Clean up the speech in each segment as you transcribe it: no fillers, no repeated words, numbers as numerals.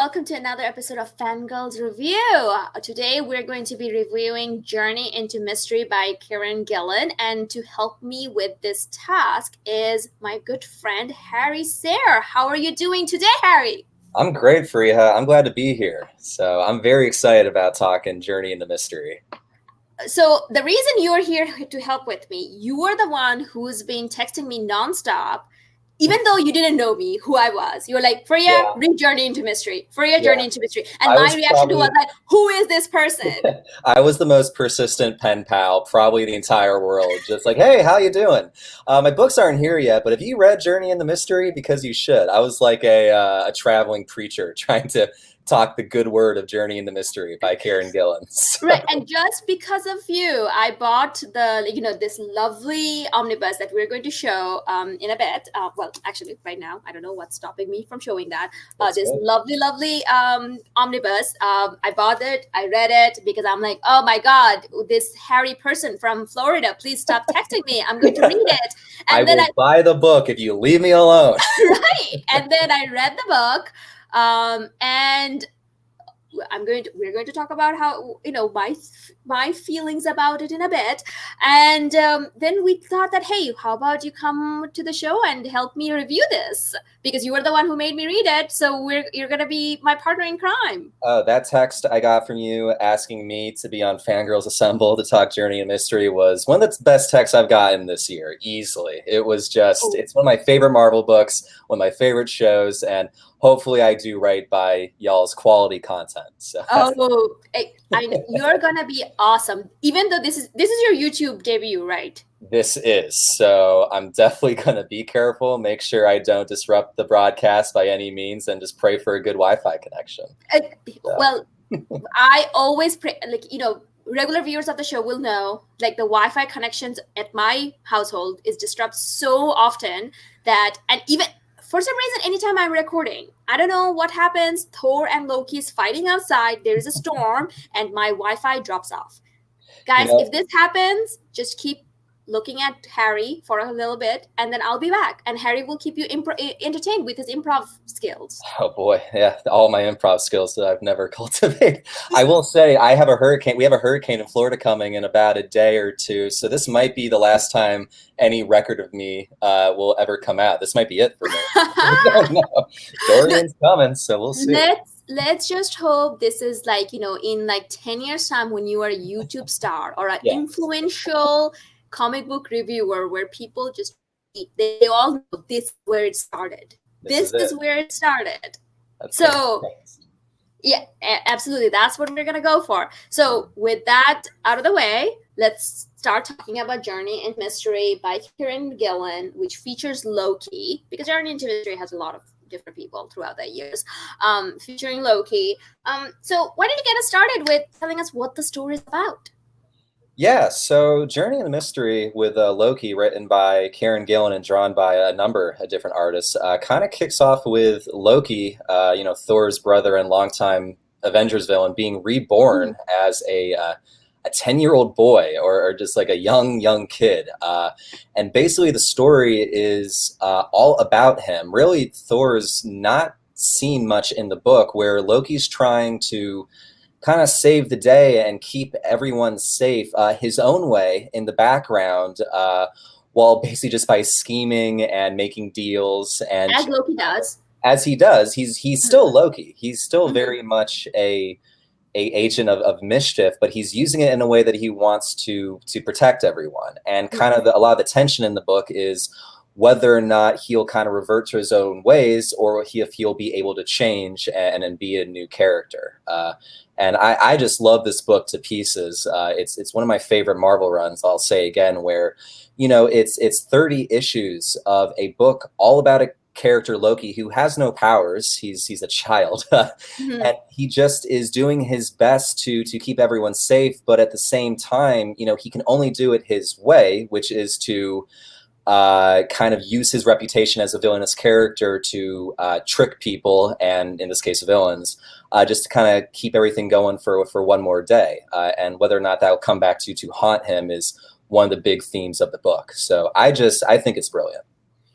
welcome to another episode of Fangirlz Review. Today we're going to be reviewing Journey into Mystery by Kieron Gillen, and to help me with this task is my good friend Harry Sayre. How are you doing today, Harry? I'm great, Fariha. I'm glad to be here. So I'm very excited about talking Journey into Mystery. So the reason you're here to help with me, you are the one who's been texting me nonstop, even though you didn't know me, who I was. You were like, Freya, Yeah, read Journey into Mystery. Freya, yeah. Journey into Mystery. And I my was reaction to was probably like, who is this person? I was the most persistent pen pal, probably the entire world. Just like, hey, how you doing? My books aren't here yet, but have you read Journey into Mystery? Because you should. I was like a traveling preacher trying to talk the good word of Journey into Mystery by Kieron Gillen. Right, and just because of you, I bought this lovely omnibus that we're going to show in a bit. Well, actually, right now, I don't know what's stopping me from showing that. That's This good. lovely omnibus. I bought it. I read it because I'm like, oh my god, this Harry person from Florida, please stop texting me. I'm going to read it, I and then will buy the book if you leave me alone. right, and then I read the book, and we're going to talk about how my feelings about it in a bit, and then we thought that, hey, how about you come to the show and help me review this, because you were the one who made me read it, so you're gonna be my partner in crime. That text I got from you asking me to be on Fangirls Assemble to talk Journey and Mystery was one of the best texts I've gotten this year, easily. It was just, Oh, it's one of my favorite Marvel books, one of my favorite shows, and hopefully I do right by y'all's quality content. So oh, you're gonna be awesome, even though this is your YouTube debut, right? this is. So I'm definitely going to be careful, make sure I don't disrupt the broadcast by any means, and just pray for a good Wi-Fi connection. Uh, So, well, I always pray, regular viewers of the show will know, like, the Wi-Fi connections at my household is disrupted so often that, and even for some reason, anytime I'm recording, I don't know what happens. Thor and Loki is fighting outside. There is a storm, and my Wi-Fi drops off. you Guys, if know, this happens, just keep looking at Harry for a little bit, and then I'll be back, and Harry will keep you entertained with his improv skills. oh boy, yeah, all my improv skills that I've never cultivated. I will say I have a hurricane. We have a hurricane in Florida coming in about a day or two, so this might be the last time any record of me will ever come out. This might be it for me. We don't know. Dorian's coming, so we'll see. Let's just hope this is, like, in like 10 years time, when you are a YouTube star or an Yes, influential comic book reviewer, where people just, they all know this is where it started. this This is it. is where it started. That's gonna So be yeah, absolutely, that's what we're gonna go for. So with that out of the way, let's start talking about Journey into Mystery by Kieron Gillen, which features Loki, because Journey into Mystery has a lot of different people throughout the years, featuring Loki. So why don't you get us started with telling us what the story is about? Yeah, so Journey in the Mystery with Loki, written by Kieron Gillen and drawn by a number of different artists, kind of kicks off with Loki, Thor's brother and longtime Avengers villain, being reborn as a 10-year-old boy, or just like a young kid. And basically the story is all about him. Really, Thor's not seen much in the book, where Loki's trying to kind of save the day and keep everyone safe his own way in the background, while basically just by scheming and making deals and As Loki does. as he does, he's still Loki. He's still Mhm. very much a agent of mischief, but he's using it in a way that he wants to protect everyone. And kind of a lot of the tension in the book is whether or not he'll kind of revert to his own ways, or if he'll be able to change and be a new character. And I just love this book to pieces. It's one of my favorite Marvel runs. I'll say again, where it's 30 issues of a book all about a character, Loki, who has no powers. He's a child, Mhm. and he just is doing his best to keep everyone safe. But at the same time, he can only do it his way, which is to kind of use his reputation as a villainous character to trick people, and in this case, villains, just to kind of keep everything going for one more day. And whether or not that will come back to haunt him is one of the big themes of the book. So I think it's brilliant.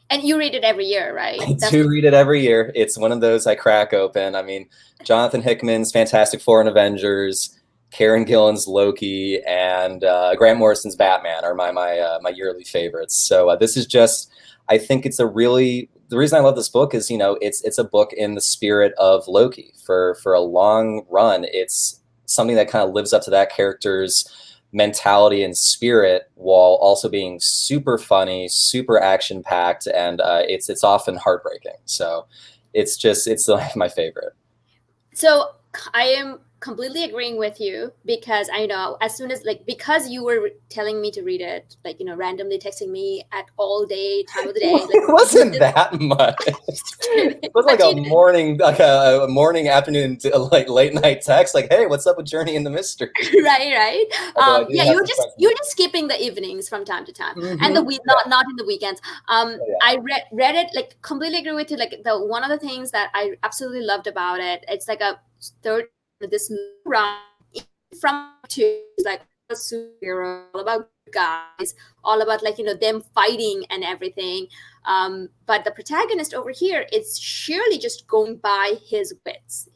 And you read it every year, right? I do read it every year. It's one of those I crack open. I mean, Jonathan Hickman's Fantastic Four and Avengers, Kieron Gillen's Loki, and Grant Morrison's Batman are my yearly favorites. So this is just, I think it's a really, the reason I love this book is, it's a book in the spirit of Loki. For a long run, it's something that kind of lives up to that character's mentality and spirit while also being super funny, super action packed, and it's often heartbreaking. So it's my favorite. So I am completely agreeing with you, because I know as soon as, like, because you were telling me to read it, like, randomly texting me at all day time of the day. Like, it wasn't that much. It was like a morning, afternoon, like late night text, like, "Hey, what's up with Journey in the Mystery?" right. Yeah, you're just skipping the evenings from time to time, and the week, not in the weekends. I read it, like, completely agree with you. Like, the one of the things that I absolutely loved about it, it's like a third this run from to like a superhero, all about guys, all about, like, them fighting and everything. But the protagonist over here is surely just going by his wits.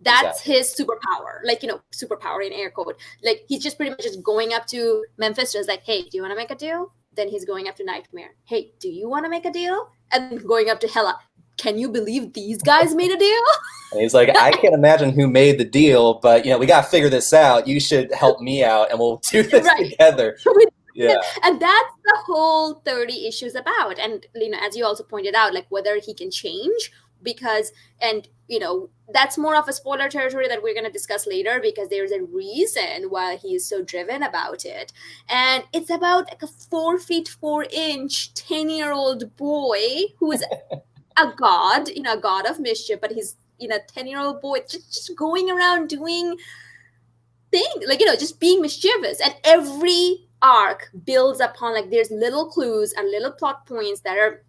That's his superpower, like, superpower in air quote. Like, he's just pretty much just going up to Memphis, just like, "Hey, do you want to make a deal?" Then he's going up to Nightmare. "Hey, do you want to make a deal?" And then going up to Hela. "Can you believe these guys made a deal?" And he's like, "I can't imagine who made the deal, but we got to figure this out. You should help me out, and we'll do this together." Yeah. And that's the whole 30 issues about. And, as you also pointed out, like, whether he can change, because, and, that's more of a spoiler territory that we're going to discuss later, because there's a reason why he is so driven about it. And it's about, like, a 4 feet 4 inch 10-year-old boy who is a god, a god of mischief, but he's, 10-year-old boy just going around doing things, like, just being mischievous. And every arc builds upon, like, there's little clues and little plot points that are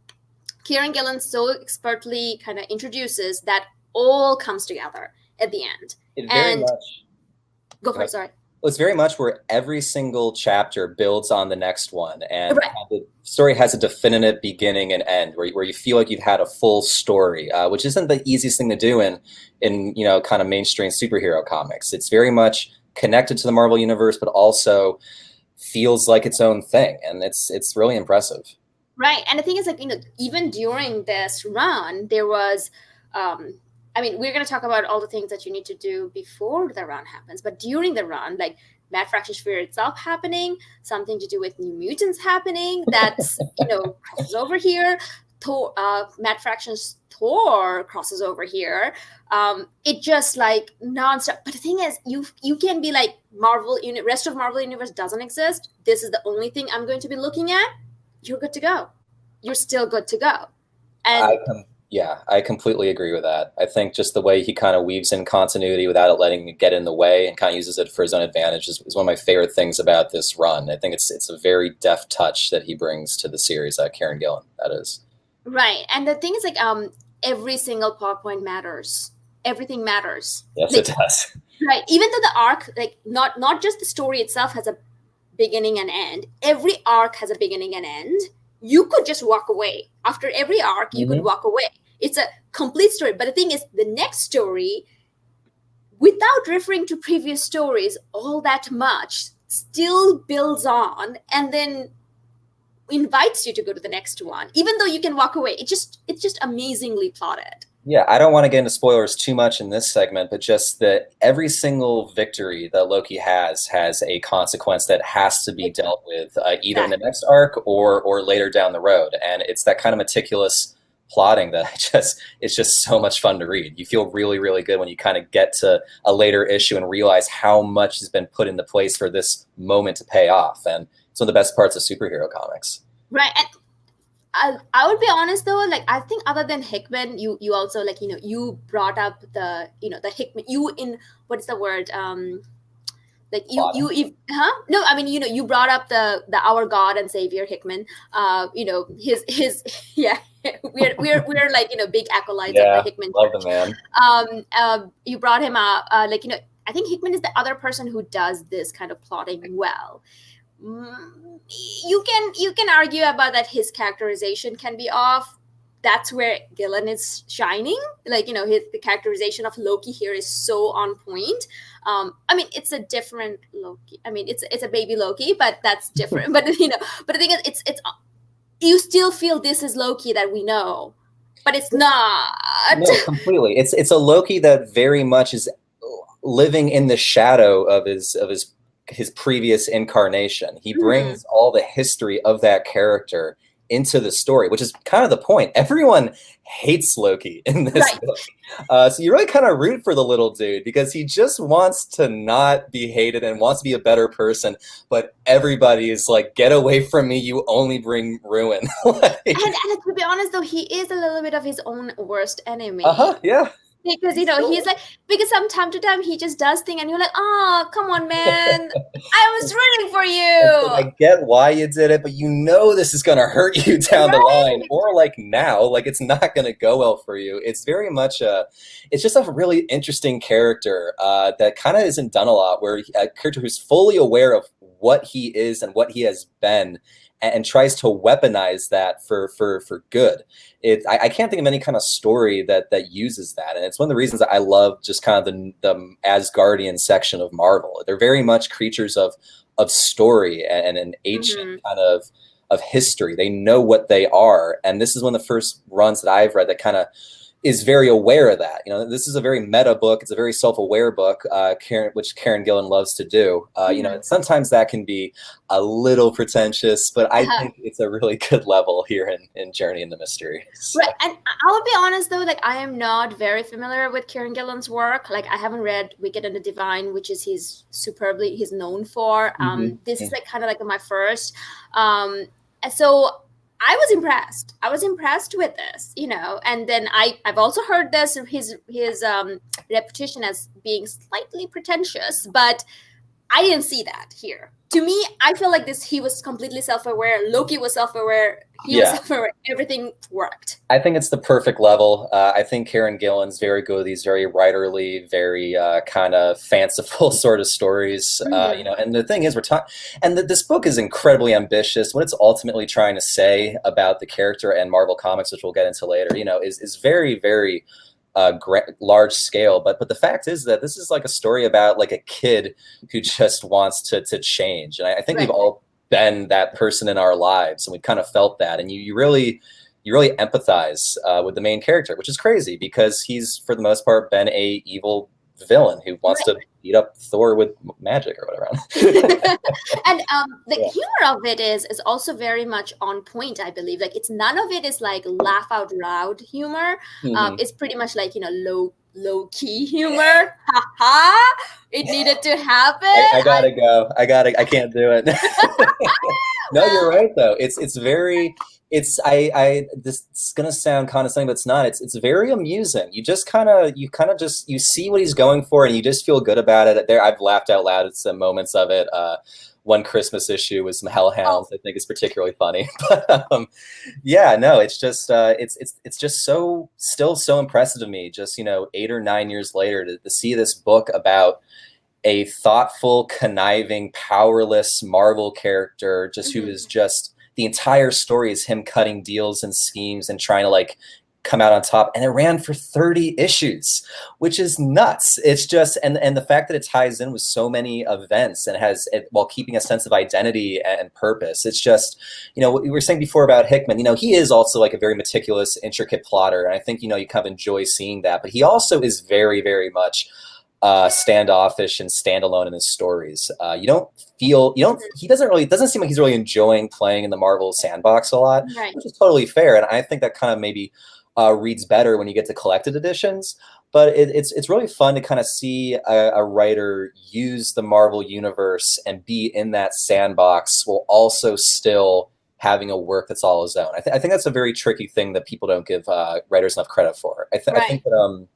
Kieron Gillen so expertly kind of introduces, that all comes together at the end. It very much. Go for it, sorry. It's very much where every single chapter builds on the next one, and the story has a definitive beginning and end, where you feel like you've had a full story, which isn't the easiest thing to do in kind of mainstream superhero comics. It's very much connected to the Marvel universe, but also feels like its own thing, and it's really impressive. Right, and the thing is, like, even during this run, there was, I mean, we're going to talk about all the things that you need to do before the run happens, but during the run, like, Mad Fraction Sphere itself happening, something to do with New Mutants happening, that's, crosses over here. Mad Fraction's Thor crosses over here. It just, like, nonstop. But the thing is, you can be like, rest of Marvel Universe doesn't exist. This is the only thing I'm going to be looking at. You're good to go. You're still good to go. And I completely agree with that. I think just the way he kind of weaves in continuity without it letting it get in the way, and kind of uses it for his own advantage, is one of my favorite things about this run. I think it's a very deft touch that he brings to the series, Kieron Gillen, that is. Right. And the thing is, like, every single plot point matters. Everything matters. Yes, like, it does. Right. Even though the arc, like, not just the story itself has a beginning and end, every arc has a beginning and end. You could just walk away. After every arc, you could walk away. It's a complete story. But the thing is, the next story, without referring to previous stories all that much, still builds on and then invites you to go to the next one, even though you can walk away. It's just amazingly plotted. Yeah, I don't want to get into spoilers too much in this segment, but just that every single victory that Loki has a consequence that has to be dealt with, either in the next arc or later down the road. And it's that kind of meticulous plotting that it's just so much fun to read. You feel really, really good when you kind of get to a later issue and realize how much has been put into place for this moment to pay off. And it's one of the best parts of superhero comics. Right. And I would be honest though, like, I think other than Hickman, you also, like, you brought up the Hickman, what is the word? Like, no, I mean, you brought up the our God and Savior Hickman. His yeah, we're like, big acolytes of the Hickman. Love the man. You brought him up, like, I think Hickman is the other person who does this kind of plotting well. you can argue about that his characterization can be off. That's where Gillen is shining. Like, the characterization of Loki here is so on point. I mean, it's a different Loki. I mean, it's a baby Loki, but that's different. But but the thing is, it's you still feel this is Loki that we know, but it's not. No, completely. It's a Loki that very much is living in the shadow of his previous incarnation. He brings all the history of that character into the story, which is kind of the point. Everyone hates Loki in this book. So you really kind of root for the little dude because he just wants to not be hated and wants to be a better person. But everybody is like, get away from me. You only bring ruin. And to be honest, though, he is a little bit of his own worst enemy. Yeah. Because, he's like, because from time to time he just does things and you're like, oh, come on, man. I was rooting for you. I get why you did it, but this is going to hurt you down the line. Or like now, like it's not going to go well for you. It's very much it's just a really interesting character that kind of isn't done a lot, where a character who's fully aware of what he is and what he has been and tries to weaponize that for good. I can't think of any kind of story that uses that, and it's one of the reasons I love just kind of the Asgardian section of Marvel. They're very much creatures of story and an ancient kind of history. They know what they are, and this is one of the first runs that I've read that kind of is very aware of that. This is a very meta book. It's a very self-aware book, which Kieron Gillen loves to do. Sometimes that can be a little pretentious, but I think it's a really good level here in Journey in the Mystery. So. Right, and I will be honest though, like I am not very familiar with Kieron Gillen's work. Like I haven't read Wicked and the Divine, which is he's known for. This is like kind of like my first. So I was impressed. I was impressed with this, and then I've also heard his reputation as being slightly pretentious, but I didn't see that here. To me, I feel like he was completely self-aware. Loki was self-aware. He was self-aware. Everything worked. I think it's the perfect level. I think Kieron Gillen's very good with these very writerly, very kind of fanciful sort of stories. And the thing is, this book is incredibly ambitious. What it's ultimately trying to say about the character and Marvel Comics, which we'll get into later, is very, very large scale, but the fact is that this is like a story about like a kid who just wants to change, and I think we've all been that person in our lives, and we've kind of felt that, and you really empathize with the main character, which is crazy because he's for the most part been a evil villain who wants to beat up Thor with magic or whatever. And the humor of it is also very much on point, I believe. Like it's none of it is like laugh out loud humor. It's pretty much like low key humor. It needed to happen. I gotta go. I can't do it. No, you're right though. It's very. This is gonna sound condescending, but it's not. It's very amusing. You see what he's going for, and you just feel good about it. I've laughed out loud at some moments of it. One Christmas issue with some hellhounds, I think is particularly funny. But it's just it's just still so impressive to me. Just 8 or 9 years later to see this book about a thoughtful, conniving, powerless Marvel character, who is just. The entire story is him cutting deals and schemes and trying to like come out on top. And it ran for 30 issues, which is nuts. It's just, and the fact that it ties in with so many events and has, while keeping a sense of identity and purpose. It's just, what we were saying before about Hickman, he is also like a very meticulous, intricate plotter. And I think, you kind of enjoy seeing that, but he also is very, very much standoffish and standalone in his stories. It doesn't seem like he's really enjoying playing in the Marvel sandbox a lot, which is totally fair. And I think that kind of maybe reads better when you get to collected editions. But it's really fun to kind of see a writer use the Marvel universe and be in that sandbox while also still having a work that's all his own. I think that's a very tricky thing that people don't give writers enough credit for. I think that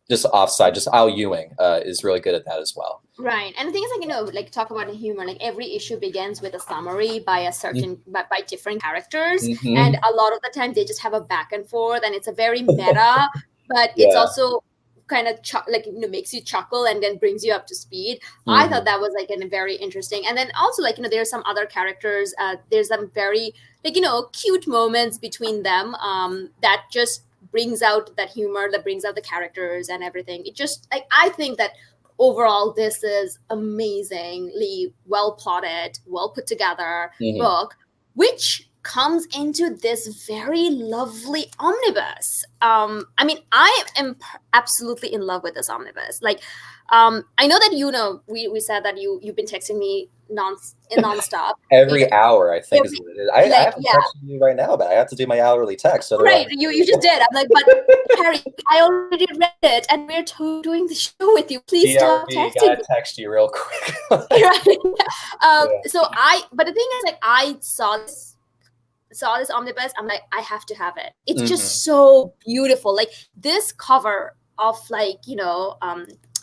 just offside, just Al Ewing is really good at that as well. Right. And the thing is, like talk about the humor, like every issue begins with a summary by a certain, by different characters. And a lot of the time they just have a back and forth and it's a very meta, but it's also kind of makes you chuckle and then brings you up to speed. I thought that was like a very interesting. And then also like there's some other characters. There's some very cute moments between them that just brings out that humor, that brings out the characters and everything. It just I think that overall this is amazingly well plotted, well put together book, which comes into this very lovely omnibus. I mean, I am absolutely in love with this omnibus. Like, I know that we said that you've been texting me nonstop. Every hour, I think, is what it is. I have to text you right now, but I have to do my hourly text. Right, you just did. I'm like, but Harry, I already read it, and we're doing the show with you. Please stop texting. Gotta text you real quick. Right. But the thing is, like, I saw this omnibus. I'm like, I have to have it. It's just so beautiful. Like this cover of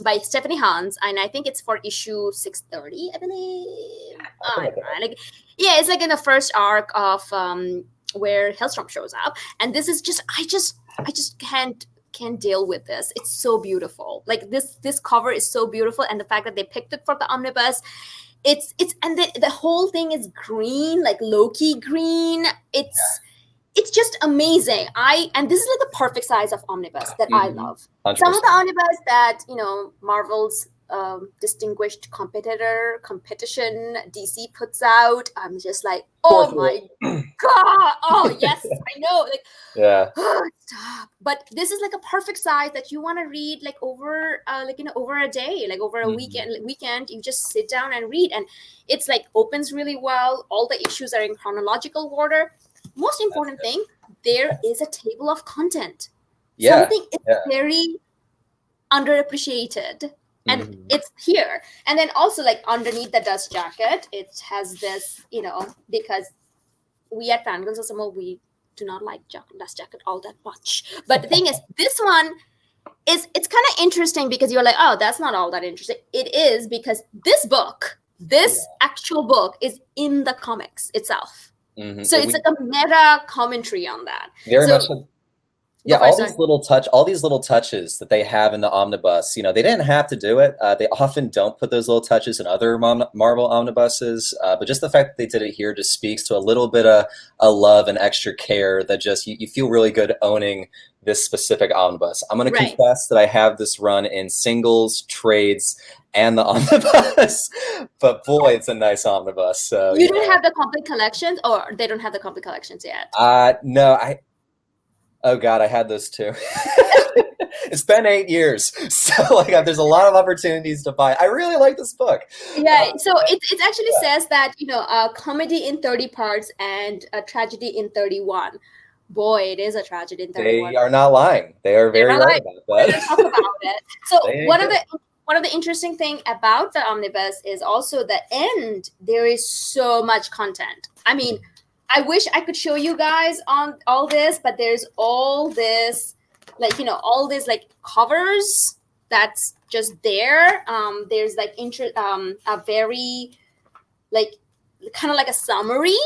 by Stephanie Hans, and I think it's for issue 630, I believe. It's like in the first arc of where Hellstrom shows up, and this is just I just can't deal with this. It's so beautiful. Like this cover is so beautiful, and the fact that they picked it for the omnibus. It's and the whole thing is green, like Loki green. It's just amazing. And this is like the perfect size of omnibus that I love. 100%. Some of the omnibus that Marvel's distinguished competition DC puts out, I'm just like, oh my god, oh yes, I know, like stop. But this is like a perfect size that you want to read like over over a day, like over a weekend. You just sit down and read, and it's like opens really well. All the issues are in chronological order. Most important thing, there is a table of content. Something is very underappreciated. And it's here. And then also like underneath the dust jacket, it has this, because we at Fangirlz, we do not like dust jacket all that much. But the thing is, this one it's kind of interesting because you're like, oh, that's not all that interesting. It is, because this actual book is in the comics itself. So it's like a meta commentary on that. Very much. All these little touches that they have in the omnibus, they didn't have to do it. They often don't put those little touches in other Marvel omnibuses, but just the fact that they did it here just speaks to a little bit of a love and extra care that just you feel really good owning this specific omnibus. I'm going to confess that I have this run in singles, trades, and the omnibus, but boy, it's a nice omnibus. So you don't have the complete collections, or they don't have the complete collections yet? No, oh God, I had those too. It's been 8 years, so there's a lot of opportunities to buy. I really like this book. Yeah, so it actually says that a comedy in 30 parts and a tragedy in 31. Boy, it is a tragedy in 31. They are not lying. They are very right about that. We're gonna talk about it. So one of the interesting thing about the omnibus is also the end. There is so much content. I mean, I wish I could show you guys on all this, but there's all this, all these covers that's just there. There's a very kind of like a summary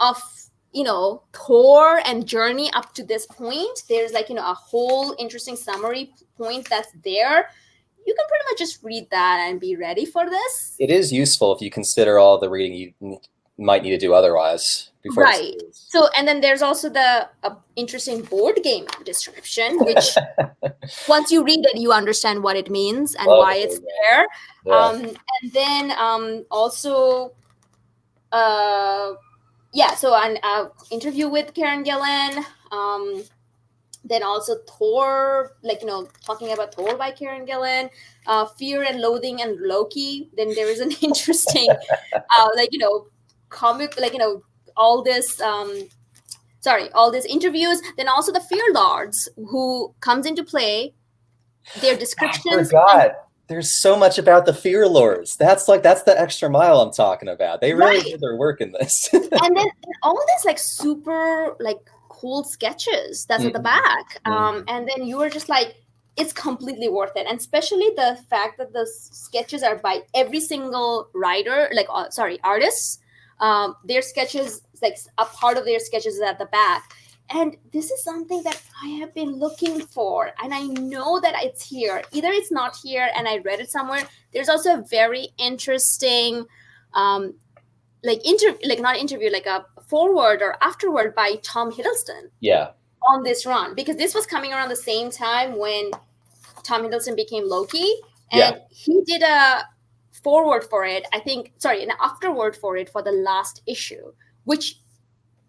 of Thor and journey up to this point. There's a whole interesting summary point that's there. You can pretty much just read that and be ready for this. It is useful if you consider all the reading you might need to do otherwise. Right. So, and then there's also the interesting board game description, which once you read it, you understand what it means and why it's there. Yeah. And then also, so an interview with Kieron Gillen. Then also Thor, talking about Thor by Kieron Gillen, Fear and Loathing and Loki. Then there is an interesting, comic, all this all these interviews. Then also the Fear Lords who comes into play, their descriptions. I forgot. There's so much about the Fear Lords. That's the extra mile I'm talking about. They really did their work in this. And then all this super cool sketches that's at the back. And then you were just it's completely worth it. And especially the fact that the sketches are by every single writer, artists. Their sketches, a part of their sketches is at the back. And this is something that I have been looking for, and I know that it's here. Either it's not here and I read it somewhere. There's also a very interesting like not interview, like a forward or afterward by Tom Hiddleston Yeah. on this run, because this was coming around the same time when Tom Hiddleston became Loki, and Yeah. he did a forward for it, I think, sorry, an afterword for it for the last issue, which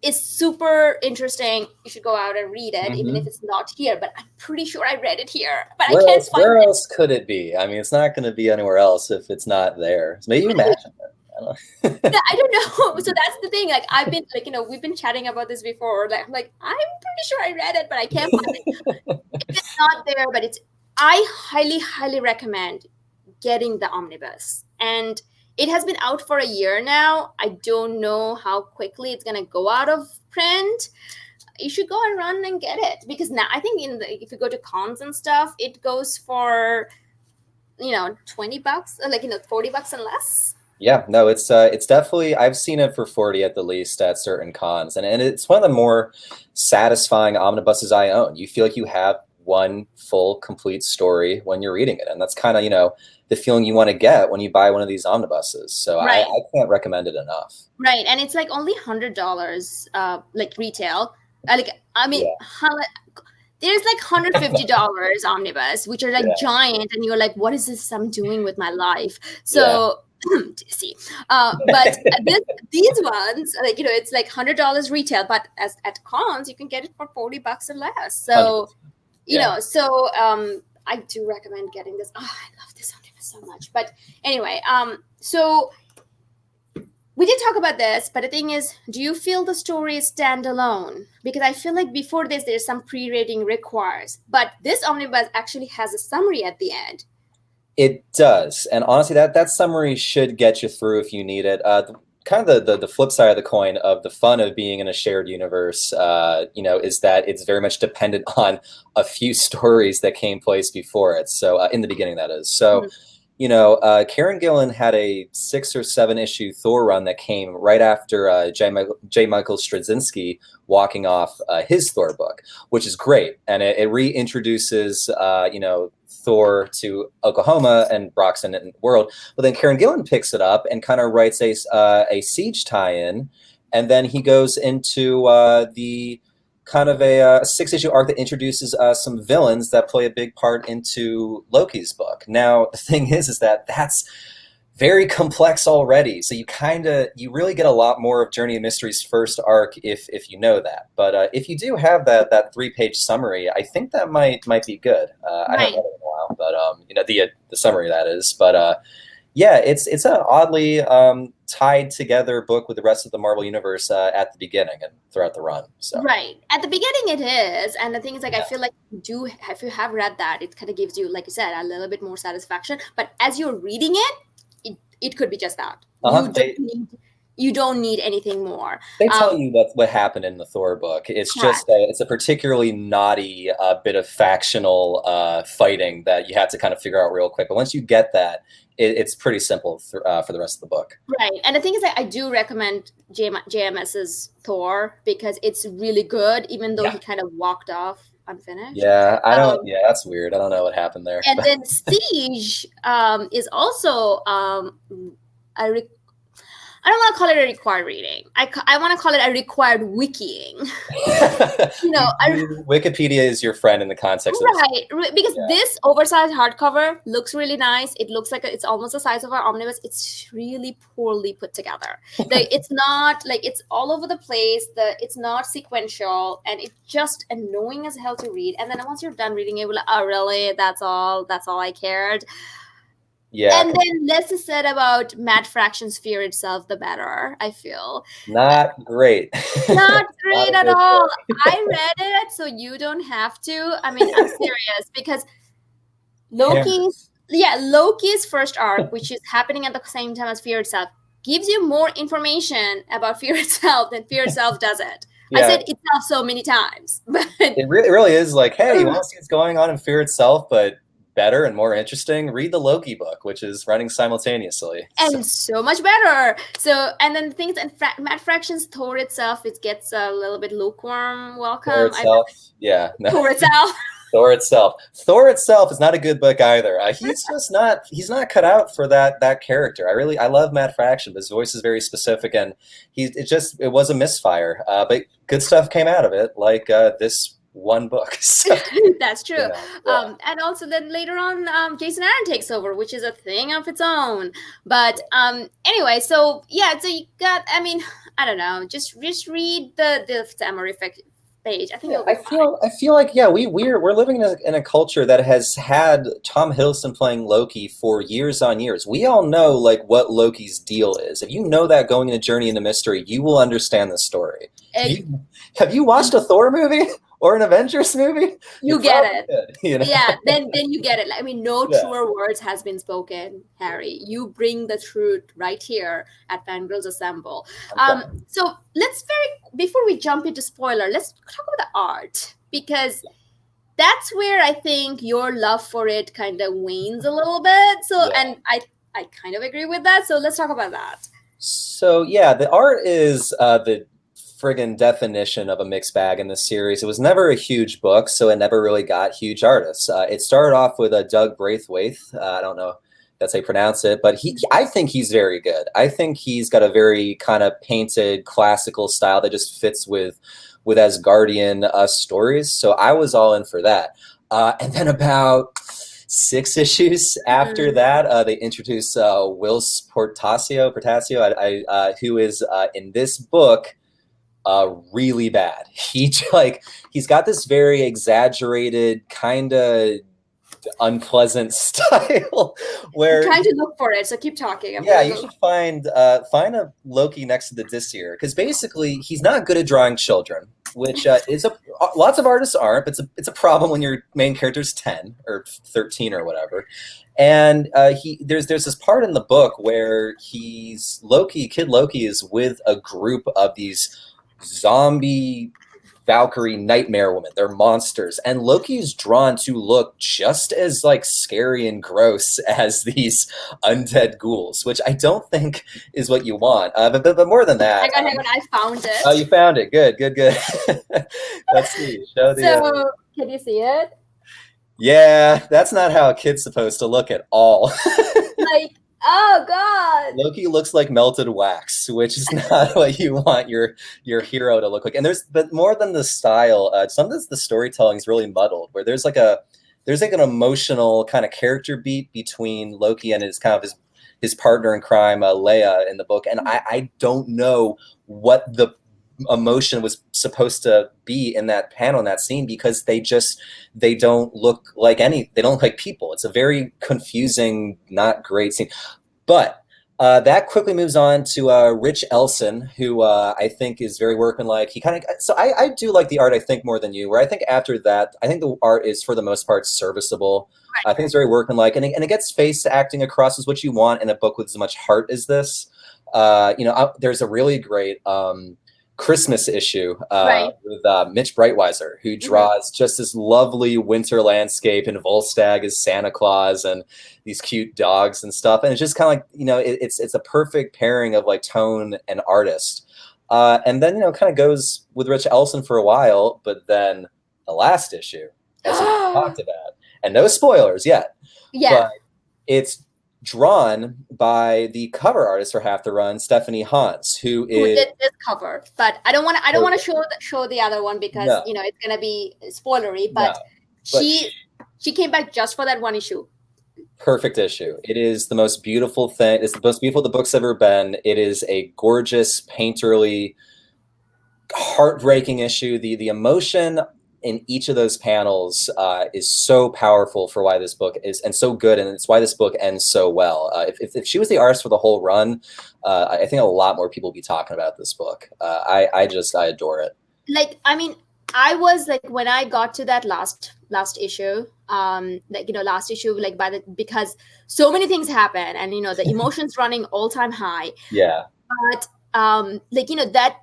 is super interesting. You should go out and read it, even if it's not here, but I'm pretty sure I read it here, but I can't find Where it. else could it be? I mean, it's not going to be anywhere else if it's not there. So maybe you imagine it. I don't know. So that's the thing. Like, I've been like, we've been chatting about this before. Like, I'm pretty sure I read it, but I can't find it. It's not there, but I highly, highly recommend getting the omnibus. And it has been out for a year now. I don't know how quickly it's gonna go out of print. You should go and run and get it, because now I think if you go to cons and stuff, it goes for $20, like $40 and less. Yeah, no, it's definitely, I've seen it for 40 at the least at certain cons, and it's one of the more satisfying omnibuses I own. You feel like you have one full, complete story when you're reading it, and that's kind of the feeling you want to get when you buy one of these omnibuses. So right. I can't recommend it enough. Right, and it's like only $100, like retail. There's like $150 omnibus, which are like giant, and you're like, what is this I'm doing with my life? So see, but these ones, like it's like $100 retail, but at cons you can get it for $40 or less. So I do recommend getting this. Oh, I love this omnibus so much. But anyway, so we did talk about this, but the thing is, do you feel the story is standalone? Because I feel like before this, there's some pre-reading requires, but this omnibus actually has a summary at the end. It does, and honestly, that summary should get you through if you need it. Kind of the flip side of the coin of the fun of being in a shared universe, is that it's very much dependent on a few stories that came place before it. So in the beginning, that is. So, Kieron Gillen had a 6 or 7 issue Thor run that came right after J. Michael Straczynski walking off his Thor book, which is great, and it reintroduces Thor to Oklahoma and Broxton and the world. But then Kieron Gillen picks it up and kind of writes a Siege tie-in, and then he goes into the kind of a 6-issue arc that introduces some villains that play a big part into Loki's book. Now, the thing is that that's very complex already, so you really get a lot more of Journey of Mystery's first arc if you know that. But if you do have that 3-page summary, I think that might be good. I haven't read it in a while, but the summary, that is. But it's an oddly tied together book with the rest of the Marvel universe at the beginning and throughout the run. So right at the beginning it is, and the thing is, like, I feel like if you have read that, it kind of gives you, like you said, a little bit more satisfaction. But as you're reading it could be just that. You don't need anything more. They tell you what happened in the Thor book. It's correct. It's a particularly naughty bit of factional fighting that you have to kind of figure out real quick. But once you get that, it's pretty simple for the rest of the book. Right, and the thing is that I do recommend JMS's Thor, because it's really good, even though he kind of walked off unfinished. Yeah, I don't. That's weird. I don't know what happened there. And then Siege is also I don't want to call it a required reading. I want to call it a required wikiing. Wikipedia is your friend in the context of right, because this oversized hardcover looks really nice. It looks like it's almost the size of our omnibus. It's really poorly put together. It's not like, it's all over the place. It's not sequential, and it's just annoying as hell to read. And then once you're done reading it, you're like, oh really? That's all I cared. Yeah. And then less is said about Matt Fraction's Fear itself, the better, I feel. Not great. Not great at all. I read it, so you don't have to. I mean, I'm serious, because Loki's first arc, which is happening at the same time as Fear itself, gives you more information about Fear itself than Fear itself does it. Yeah. I said itself so many times. But it really is like, hey, you want to see what's going on in Fear itself, but better and more interesting, read the Loki book, which is running simultaneously. And so much better. So, and then things and Matt Fraction's Thor itself, it gets a little bit lukewarm welcome. Thor itself, yeah. No. Thor itself. Thor itself. Thor itself is not a good book either. He's just not. He's not cut out for that character. I love Matt Fraction, but his voice is very specific, and it was a misfire. But good stuff came out of it, like this one book. So, that's true. And also then later on, Jason Aaron takes over, which is a thing of its own. But anyway, so yeah, so you got. I mean, I don't know. Just read the summary page. I think I feel like we're living in a culture that has had Tom Hiddleston playing Loki for years on years. We all know like what Loki's deal is. If you know that going into Journey into Mystery, you will understand the story. Have you watched a Thor movie or an Avengers movie? You get it. Good, you know? Yeah, then you get it. I mean, no truer words has been spoken, Harry. You bring the truth right here at Fangirlz Assemble. So before we jump into spoiler, let's talk about the art, because that's where I think your love for it kind of wanes a little bit. So, and I kind of agree with that. So let's talk about that. So yeah, the art is the friggin' definition of a mixed bag in this series. It was never a huge book, so it never really got huge artists. It started off with Doug Braithwaite. I don't know if that's how you pronounce it, but I think he's very good. I think he's got a very kind of painted classical style that just fits with Asgardian stories. So I was all in for that. And then about 6 issues after that, they introduced Whilce Portacio, who is in this book really bad. He's got this very exaggerated, kind of unpleasant style where I'm trying to look for it, so keep talking. You should find a Loki next to the Disir, because basically he's not good at drawing children, which is lots of artists aren't, but it's a problem when your main character's 10 or 13 or whatever. And there's this part in the book where Kid Loki is with a group of these zombie Valkyrie nightmare women. They're monsters, and Loki's drawn to look just as like scary and gross as these undead ghouls, which I don't think is what you want. But more than that, hang on, I found it. Oh, you found it. Good. Let's see. Show the. So, can you see it? Yeah, that's not how a kid's supposed to look at all. Like, oh god, Loki looks like melted wax, which is not what you want your hero to look like. And but more than the style, sometimes the storytelling is really muddled, where there's like an emotional kind of character beat between Loki and his partner in crime, Leia, in the book, and I don't know what the emotion was supposed to be in that panel, in that scene, because they don't look like they don't look like people. It's a very confusing, not great scene. But that quickly moves on to Rich Elson, who I think is very workmanlike. So I do like the art, I think, more than you, where I think after that, I think the art is for the most part serviceable. Right. I think it's very workmanlike, and it gets face acting across as what you want in a book with as much heart as this. There's a really great Christmas issue with Mitch Breitweiser, who draws just this lovely winter landscape, and Volstagg is Santa Claus and these cute dogs and stuff. And it's just kind of like, it's a perfect pairing of like tone and artist. And then, kind of goes with Rich Elson for a while, but then the last issue, as we talked about, and no spoilers yet, but it's drawn by the cover artist for half the run, Stephanie Hans, who did this cover. But I don't want to show the other one because it's gonna be spoilery. But she came back just for that one issue. Perfect issue. It is the most beautiful thing. It's the most beautiful the book's ever been. It is a gorgeous, painterly, heartbreaking issue. The emotion in each of those panels is so powerful for why this book is, and so good, and it's why this book ends so well. If she was the artist for the whole run, I think a lot more people would be talking about this book. I adore it. Like, I mean, I was like, when I got to that last issue, because so many things happen, and the emotions running all-time high. Yeah. But that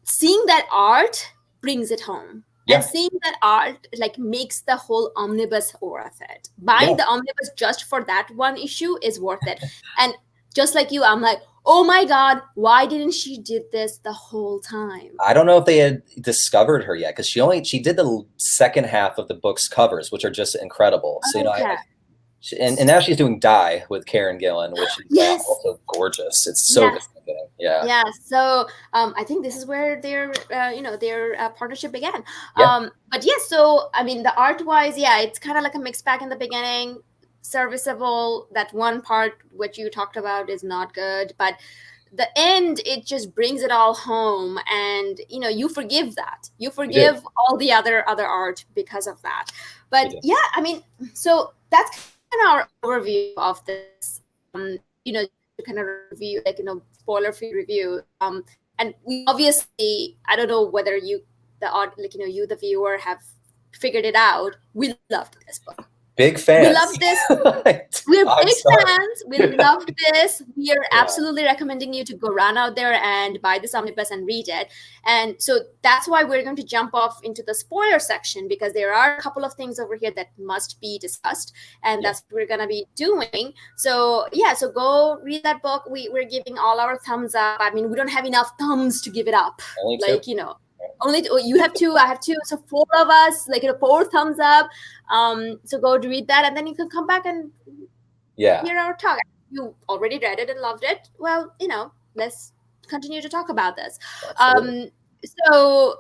seeing that art brings it home. And seeing that art like makes the whole omnibus worth it. Buying the omnibus just for that one issue is worth it. And just like you, I'm like, oh my God, why didn't she did this the whole time? I don't know if they had discovered her yet, because she did the second half of the book's covers, which are just incredible. So, and now she's doing Die with Kieron Gillen, which is also gorgeous. It's so good. Yeah. So I think this is where their partnership began. But yes, so I mean, the art wise, it's kind of like a mixed bag in the beginning. Serviceable. That one part which you talked about is not good, but the end, it just brings it all home, and you forgive that. You forgive all the other art because of that. But I mean, so that's kind of our overview of this. Kind of review, like spoiler-free review. And we obviously, I don't know whether you, the viewer, have figured it out. We loved this book. Big fans. We love this. We're big fans. We love this. We are absolutely recommending you to go run out there and buy this omnibus and read it. And so that's why we're going to jump off into the spoiler section, because there are a couple of things over here that must be discussed, and that's what we're going to be doing. So so go read that book. We're giving all our thumbs up. I mean, we don't have enough thumbs to give it up. Only you have two, I have two, so 4 of us, 4 thumbs up. So go to read that, and then you can come back and hear our talk. You already read it and loved it. Well, let's continue to talk about this. So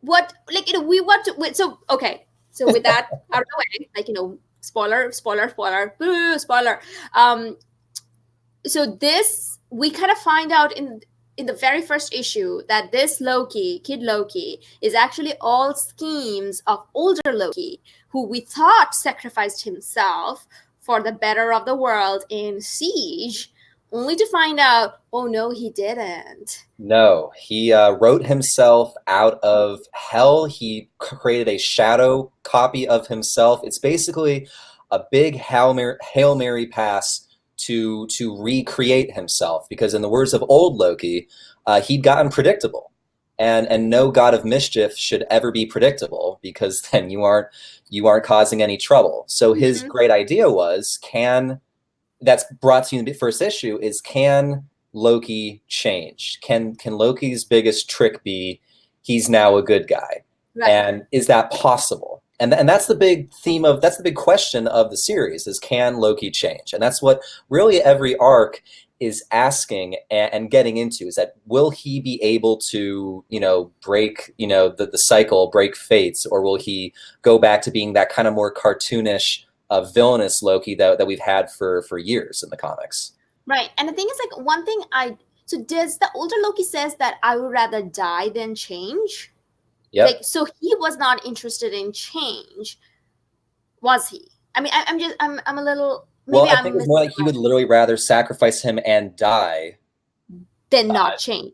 what, we want to. So okay. So with that out of the way, spoiler. So this, we kind of find out in the very first issue that this Loki, Kid Loki, is actually all schemes of older Loki, who we thought sacrificed himself for the better of the world in Siege, only to find out, oh no, he didn't. No, he wrote himself out of hell. He created a shadow copy of himself. It's basically a big Hail Mary pass to recreate himself, because in the words of old Loki, he'd gotten predictable, and no god of mischief should ever be predictable, because then you aren't causing any trouble. So his great idea was, that's brought to you in the first issue, is, can Loki change? Can Loki's biggest trick be he's now a good guy? Right. And is that possible? And that's the big theme that's the big question of the series, is, can Loki change? And that's what really every arc is asking and getting into, is that, will he be able to, break, the cycle, break fates, or will he go back to being that kind of more cartoonish, villainous Loki that we've had for years in the comics? Right. And the thing is, one thing so does the older Loki says that I would rather die than change? Yep. So he was not interested in change, was he? I mean, I'm a little. Well, I think it's more like he would literally rather sacrifice him and die than not change.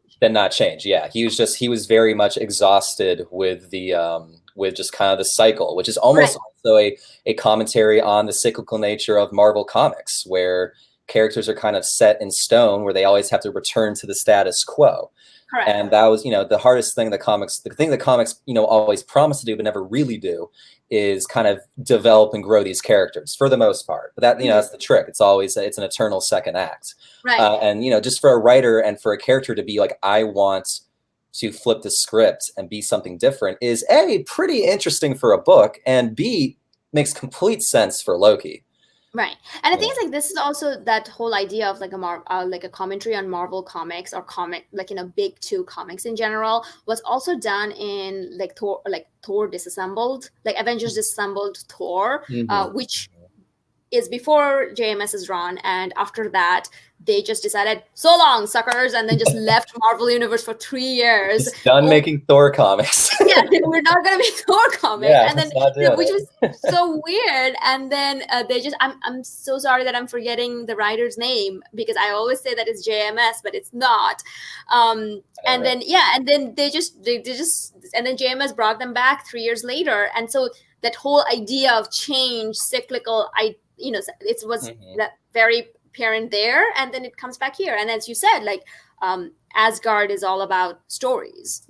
Yeah, he was very much exhausted with with just kind of the cycle, which is almost also a commentary on the cyclical nature of Marvel Comics, where characters are kind of set in stone, where they always have to return to the status quo. Correct. And that was, the hardest thing the thing that comics, always promise to do but never really do, is kind of develop and grow these characters for the most part. But that, that's the trick. It's always, it's an eternal second act. Right. And, just for a writer and for a character to be like, I want to flip the script and be something different, is A, pretty interesting for a book, and B, makes complete sense for Loki. Right. And I think it's this is also that whole idea of a commentary on Marvel comics, or big 2 comics in general, was also done in Thor Disassembled, Avengers Disassembled Thor, which is before JMS's run, and after that they just decided, so long suckers, and then just left Marvel Universe for 3 years. Just done making Thor comics. Yeah, we're not gonna make Thor comics, and then which was so weird. And then they just, I'm so sorry that I'm forgetting the writer's name, because I always say that it's JMS, but it's not. And then they just and then JMS brought them back 3 years later, and so that whole idea of change, cyclical, it was that very apparent there, and then it comes back here. And as you said, Asgard is all about stories.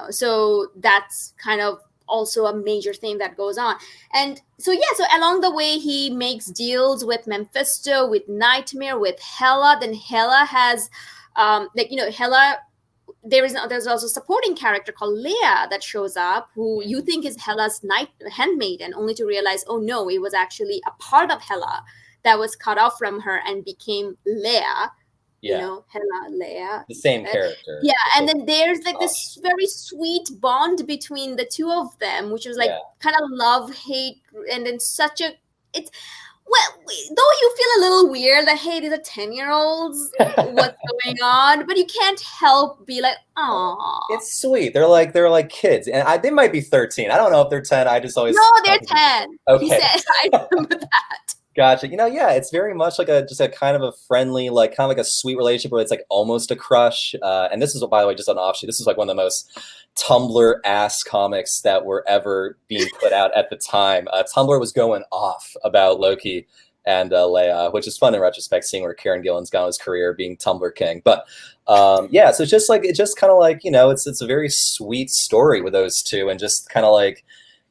So that's kind of also a major thing that goes on. And so along the way he makes deals with Mephisto, with Nightmare, with Hela. Then Hela has Hela, there's also a supporting character called Leia that shows up, who you think is Hela's handmaiden, only to realize, oh no, it was actually a part of Hela that was cut off from her and became Leia. Hela, Leia. The same character. Yeah, and then there's like this very sweet bond between the two of them, which was like kind of love, hate, and then though you feel a little weird that, hey, these are 10-year-olds, what's going on? But you can't help be like, aw. It's sweet. They're like kids. And they might be 13. I don't know if they're 10. I just always... No, they're 10. Okay. He said, I remember that. Gotcha. It's very much like just a kind of a friendly, like kind of like a sweet relationship where it's like almost a crush. And this is, by the way, just an offshoot. This is like one of the most Tumblr-ass comics that were ever being put out at the time. Tumblr was going off about Loki and Leia, which is fun in retrospect, seeing where Kieron Gillen's gone his career being Tumblr king. But so it's just kind of like, it's a very sweet story with those two, and just kind of like,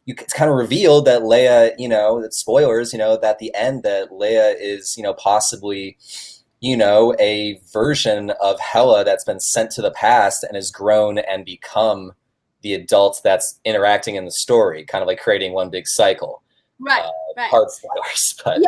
it's kind of revealed that Leia, that spoilers, that at the end that Leia is, possibly, a version of Hela that's been sent to the past and has grown and become the adult that's interacting in the story, kind of like creating one big cycle. Right. Hard spoilers, but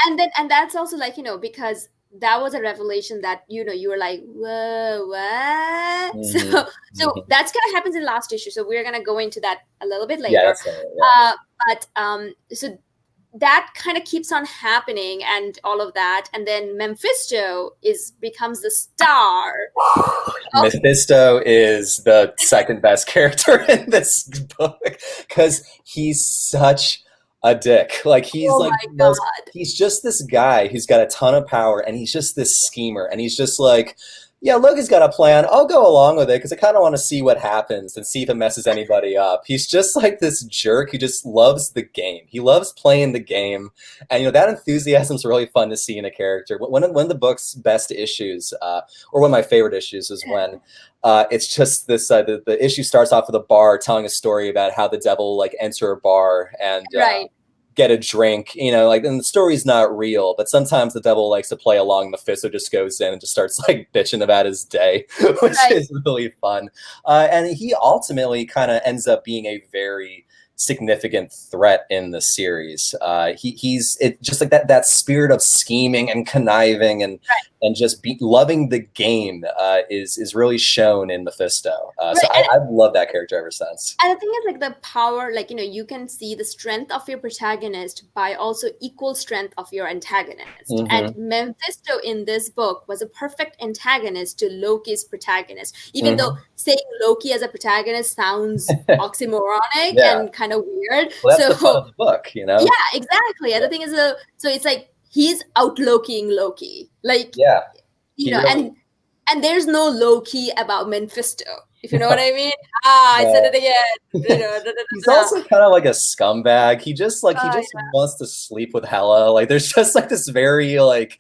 and that's also like, because that was a revelation that you were like, whoa, what? Mm-hmm. So that's kind of happens in last issue. So we're gonna go into that a little bit later. Yeah, that's right, but so that kind of keeps on happening and all of that, and then Mephisto becomes the star. Mephisto is the second best character in this book because he's such a dick. Like he's he's just this guy who's got a ton of power, and he's just this schemer, and he's just like, yeah, Loki's got a plan. I'll go along with it because I kind of want to see what happens and see if it messes anybody up. He's just like this jerk who just loves the game. He loves playing the game, and that enthusiasm is really fun to see in a character. One of the book's best issues, or one of my favorite issues, is when it's just this. The issue starts off with a bar telling a story about how the devil like enter a bar and get a drink, and the story's not real, but sometimes the devil likes to play along. Mephisto just goes in and just starts like bitching about his day, which is really fun. And he ultimately kind of ends up being a very significant threat in the series. He's just like that spirit of scheming and conniving and just loving the game is really shown in Mephisto. So I've loved that character ever since. And the thing is, like, the power, like, you can see the strength of your protagonist by also equal strength of your antagonist. Mm-hmm. And Mephisto in this book was a perfect antagonist to Loki's protagonist, even though saying Loki as a protagonist sounds oxymoronic and kind of weird. Well, that's the fun of the book, Yeah, exactly. And the thing is, so it's like he's out Lokiing Loki, like and there's no Loki about Mephisto, if you know what I mean. I said it again. He's also kind of like a scumbag. He just wants to sleep with Hela. Like there's just like this very like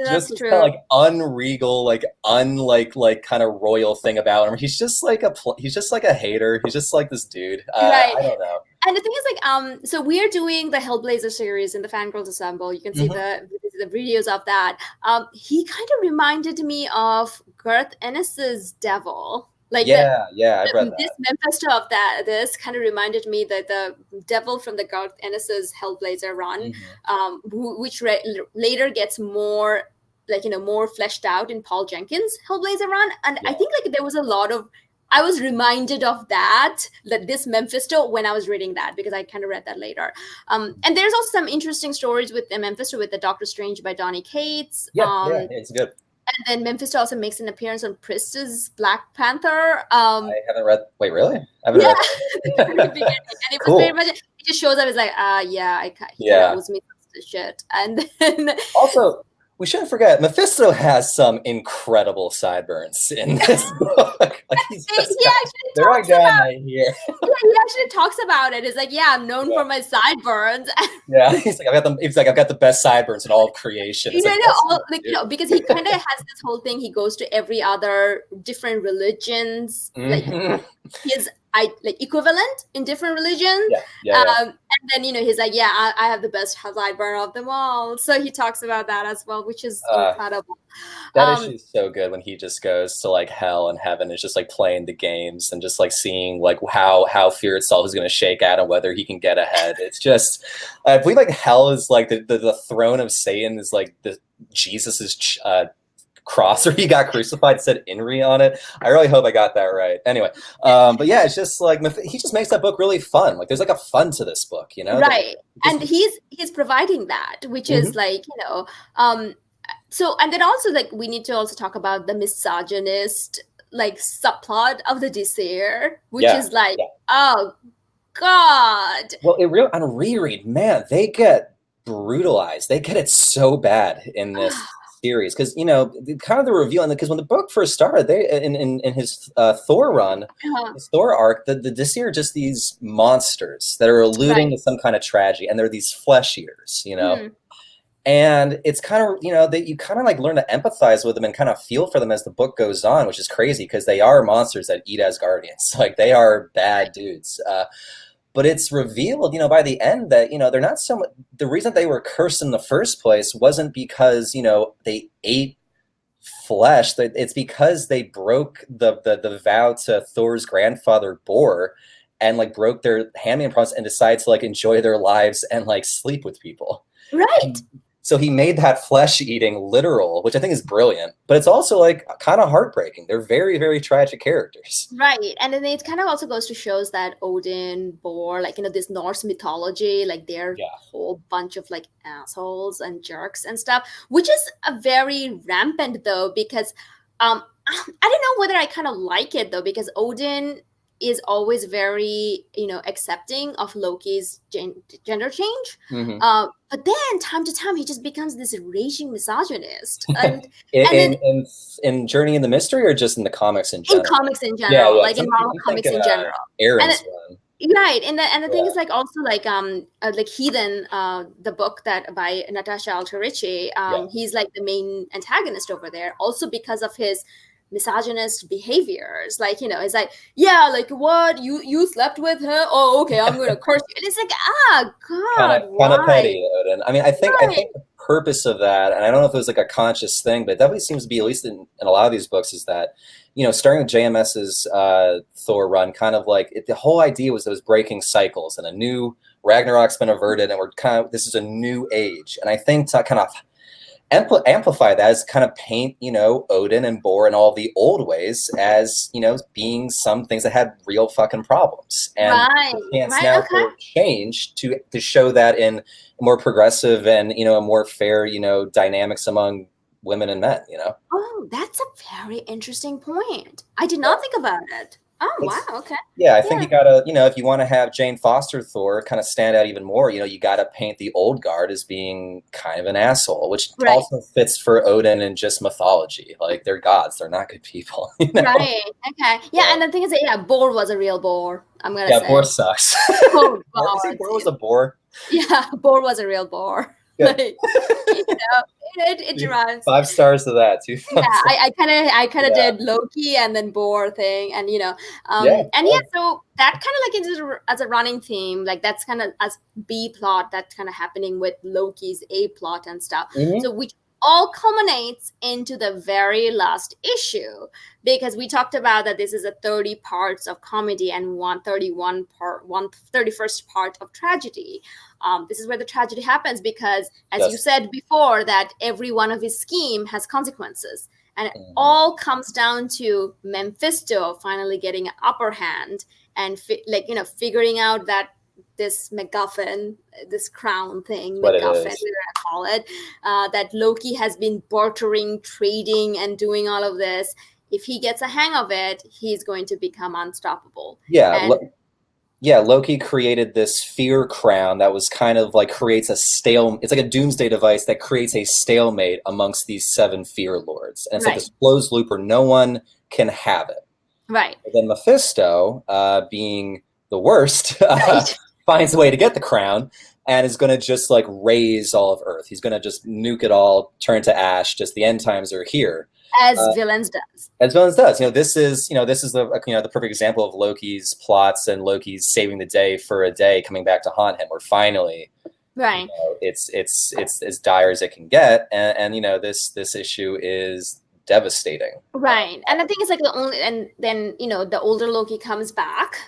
just kind of like unregal, like unlike kind of royal thing about him. He's just like a hater. He's just like this dude. I don't know. And the thing is, like, so we're doing the Hellblazer series in the Fangirlz Assemble. You can see the videos of that. He kind of reminded me of Garth Ennis's Devil. Like I've read this that. Mephisto of this kind of reminded me that the Devil from the Garth Ennis's Hellblazer run, which later gets more more fleshed out in Paul Jenkins' Hellblazer run. And I think like there was a lot of, I was reminded of that this Mephisto when I was reading that, because I kind of read that later. And there's also some interesting stories with the Mephisto with the Doctor Strange by Donny Cates. It's good. And then Mephisto also makes an appearance on Priest's Black Panther. I haven't read. Wait, really? I haven't read. And it was very much. It just shows up as like, he knows me shit. And then also, we shouldn't forget, Mephisto has some incredible sideburns in this book. Like he's He just got, actually they're like talks down about right here. yeah, he actually talks about it. It's like, yeah, I'm known Yeah. for my sideburns. Yeah, he's like I've got the best sideburns in all of creation. It's like yes, All, like, you because he kind of has this whole thing. He goes to every other different religions, do. like his like equivalent in different religions. Yeah. And then he's like, yeah, I have the best sideburn of them all. So he talks about that as well, which is incredible. That issue is so good when he just goes to like hell and heaven is just like playing the games and just like seeing like how fear itself is going to shake at him, whether he can get ahead. It's just I believe like hell is like the throne of Satan is like the Jesus's cross where he got crucified said Inri on it. I really hope I got that right. Anyway, but yeah, it's just like he just makes that book really fun. Like there's like a fun to this book, right? And he's providing that, which is like so, and then also like we need to also talk about the misogynist like subplot of the Desire, which is like oh god. Well, on reread, man, they get brutalized. They get it so bad in this series because kind of the reveal, and because when the book first started, they in his Thor run, his Thor arc, the Disir are just these monsters that are alluding to some kind of tragedy, and they're these flesh eaters, and it's kind of that you kind of like learn to empathize with them and kind of feel for them as the book goes on, which is crazy because they are monsters that eat Asgardians, like they are bad dudes. But it's revealed, by the end that, they're not so much, the reason they were cursed in the first place wasn't because, they ate flesh. It's because they broke the vow to Thor's grandfather, Bor, and like broke their handmaiden promise and decided to like enjoy their lives and like sleep with people. Right. So he made that flesh eating literal, which I think is brilliant, but it's also like kind of heartbreaking. They're very, very tragic characters. Right. And then it kind of also goes to shows that Odin, Bor, like, this Norse mythology, like they're a whole bunch of like assholes and jerks and stuff, which is a very rampant though, because I don't know whether I kind of like it though, because Odin is always very, accepting of Loki's gender change. But then time to time, he just becomes this raging misogynist. And, in Journey in the Mystery or just in the comics in general? In comics in general, like in Marvel comics in general. Aaron's one. Right, and the thing is like also like Heathen, the book that by Natasha Alterici, he's like the main antagonist over there, also because of his misogynist behaviors. Like it's like like what you slept with her? Oh, okay, I'm gonna curse you. And it's like god, kind of petty, Odin. I mean, I think the purpose of that, and I don't know if it was like a conscious thing, but it definitely seems to be, at least in a lot of these books, is that starting with JMS's Thor run, kind of like the whole idea was those breaking cycles and a new Ragnarok's been averted, and we're this is a new age. And I think to kind of amplify that is kind of paint, Odin and Bor and all the old ways as, being some things that had real fucking problems. And now for change to show that in more progressive and, a more fair, dynamics among women and men, Oh, that's a very interesting point. I did not think about it. Oh, wow. Okay. Yeah, I think you gotta, if you want to have Jane Foster Thor kind of stand out even more, you gotta paint the old guard as being kind of an asshole, which also fits for Odin and just mythology. Like they're gods, they're not good people. Right. Okay. Yeah, and the thing is that Bor was a real Bor. I'm gonna say. Yeah, Bor sucks. Oh, Bor was a Bor. Yeah, Bor was a real Bor. Like, it runs 5 stars to that too. Yeah, I kind of did Loki and then Bor thing, and so that kind of like is as a running theme, like that's kind of as B plot that's kind of happening with Loki's A plot and stuff. So which all culminates into the very last issue, because we talked about that this is a 30 parts of comedy and 131st part of tragedy. This is where the tragedy happens because, as you said before, that every one of his scheme has consequences. And it all comes down to Mephisto finally getting an upper hand and figuring out that this MacGuffin, this crown thing, MacGuffin, whatever I call it, that Loki has been bartering, trading, and doing all of this. If he gets a hang of it, he's going to become unstoppable. Yeah. yeah, Loki created this fear crown that was kind of like creates a stale. It's like a doomsday device that creates a stalemate amongst these seven fear lords, and it's like Right. this closed loop where no one can have it. Right. But then Mephisto, being the worst, Right. finds a way to get the crown and is going to just like raise all of Earth. He's going to just nuke it all, turn to ash. Just the end times are here. As Uh, villains does. as villains does. This is the perfect example of Loki's plots and Loki's saving the day for a day coming back to haunt him. Where finally, Right. it's as dire as it can get, and this issue is devastating. Right. And I think it's like the only, and then, the older Loki comes back.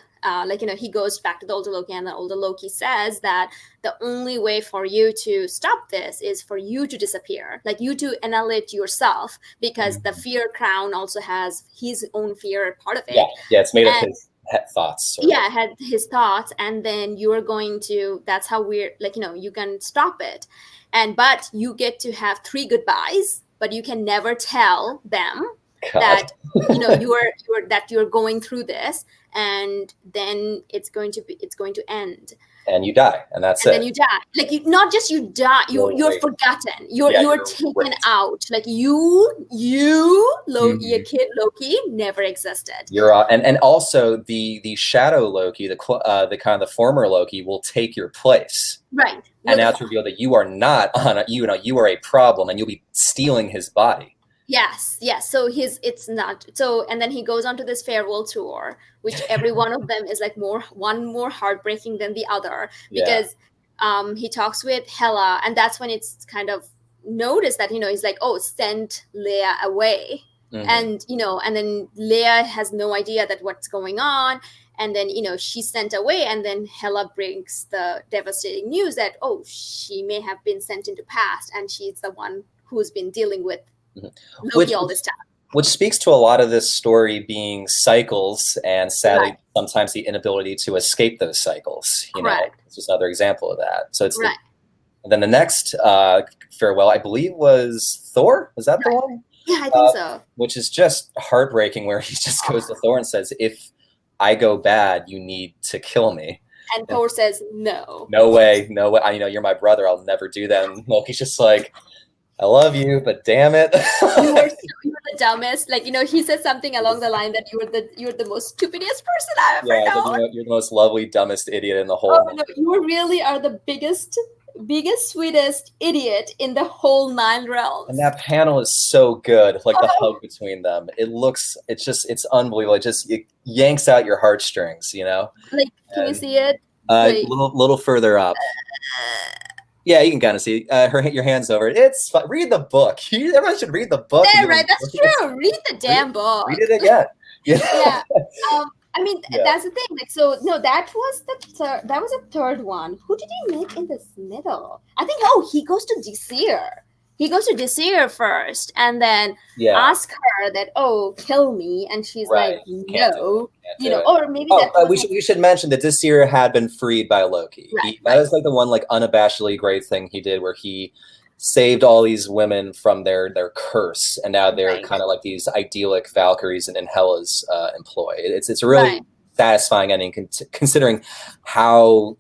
He goes back to the older Loki, and the older Loki says that the only way for you to stop this is for you to disappear, like you to annihilate yourself, because the fear crown also has his own fear part of it. Yeah, it's made of And his thoughts. yeah, had his thoughts, and then you're going to, that's how we're you can stop it. But you get to have 3 goodbyes, but you can never tell them God. that you're going through this, and then it's going to end, and you die, and that's and it. then you die. Like, not just you die, you're forgotten. You're taken ripped out. Like Kid Loki never existed. You're and also the shadow Loki, the kind of the former Loki will take your place. Right. And now it's revealed that you are not you are a problem, and you'll be stealing his body. Yes. So it's not so, and then he goes on to this farewell tour, which every one of them is like one more heartbreaking than the other, because he talks with Hela, and that's when it's kind of noticed that he's like, oh, send Leia away. And and then Leia has no idea that what's going on, and then she's sent away, and then Hela brings the devastating news that, oh, she may have been sent into past, and she's the one who's been dealing with Loki all this time. Which speaks to a lot of this story being cycles, and sadly sometimes the inability to escape those cycles. It's just another example of that. So it's and then the next farewell, I believe, was Thor. Was that the one? Yeah, I think so. Which is just heartbreaking, where he just goes to Thor and says, "If I go bad, you need to kill me." And Thor says, "No. No way. You're my brother. I'll never do that." And Loki's just like, I love you, but damn it. You're the dumbest. He said something along the line that you're the most stupidest person I've ever known. You're the most lovely, dumbest idiot in the whole world. No, you really are the biggest, sweetest idiot in the whole 9 realms. And that panel is so good, like the hug between them. It's unbelievable. It yanks out your heartstrings, Like, can you see it? A little further up. Yeah, you can kind of see your hands over it. It's fun. Read the book. Everyone should read the book. Yeah, right. That's true. Read the damn book. Read it again. Yeah. That's the thing. That was the third one. Who did he make in this middle? I think. He goes to Desir. He goes to Desir first, and then ask her that, kill me, and she's like, no, or maybe we should mention that Desir had been freed by Loki. That is like the one like unabashedly great thing he did, where he saved all these women from their curse, and now they're kind of like these idyllic Valkyries in Hela's employ. It's a really satisfying ending, considering how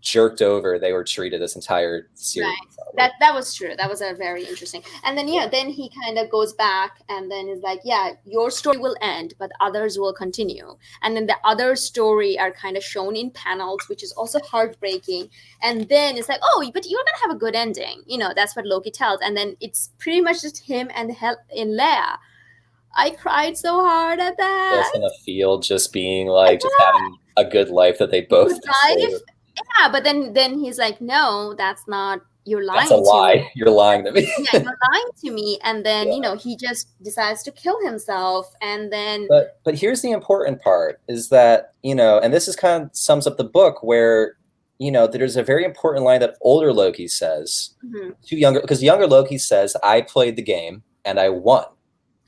jerked over they were treated this entire series. That was true. That was a very interesting. And then then he kind of goes back, and then is like, your story will end, but others will continue. And then the other story are kind of shown in panels, which is also heartbreaking. And then it's like, but you're gonna have a good ending. That's what Loki tells. And then it's pretty much just him and Leia. I cried so hard at that. Just in the field, just being like, just having a good life that they both deserve. Yeah, but then he's like, no, that's not. You're lying. That's a lie. To me. You're lying to me. You're lying to me. And then he just decides to kill himself. And then. But here's the important part: is that and this is kind of sums up the book, where there's a very important line that older Loki says to younger, because younger Loki says, "I played the game and I won.